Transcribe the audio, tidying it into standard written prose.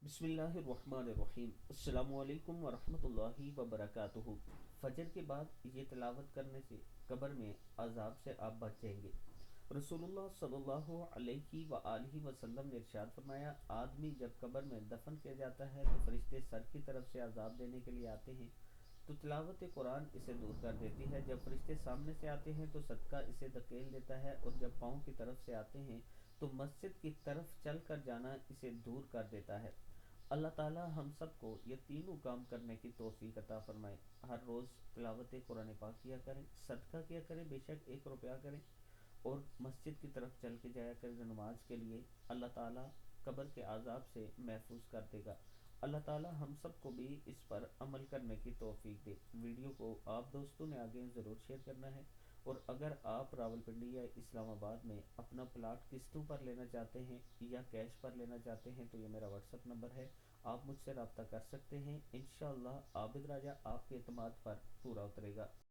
बिस्मिल्लाहिर्रहमानिर्रहीम। अस्सलामु अलैकुम वरहमतुल्लाहि वबरकातुहू। फजर के बाद ये तिलावत करने से कब्र में अजाब से आप बच जाएंगे। रसूलुल्लाह सल्लल्लाहु अलैहि व आलिहि वसल्लम ने इरशाद फरमाया, आदमी जब कब्र में दफन किया जाता है तो फरिश्ते सर की तरफ से अजाब देने के लिए आते हैं, तो तिलावत कुरान इसे दूर कर देती है। जब फरिश्ते सामने से आते हैं तो सदका इसे धकेल देता है, और जब पाँव की तरफ से आते हैं तो मस्जिद की तरफ चल कर जाना इसे दूर कर देता है। अल्लाह ताला हम सबको ये तीनों काम करने की तौफीक अता फरमाए। हर रोज़ तिलावत कुरान पाक किया करें, सदका किया करें, बेशक 1 रुपया करें, और मस्जिद की तरफ चल के जाया करें नमाज के लिए। अल्लाह ताला कब्र के आज़ाब से महफूज कर देगा। अल्लाह ताला हम सबको भी इस पर अमल करने की तौफीक दे। वीडियो को आप दोस्तों ने आगे ज़रूर शेयर करना है। और अगर आप रावलपिंडी या इस्लामाबाद में अपना प्लाट किस्तों पर लेना चाहते हैं या कैश पर लेना चाहते हैं तो ये मेरा व्हाट्सअप नंबर है, आप मुझसे रब्ता कर सकते हैं। इंशाअल्लाह आबिद राजा आपके एतमाद पर पूरा उतरेगा।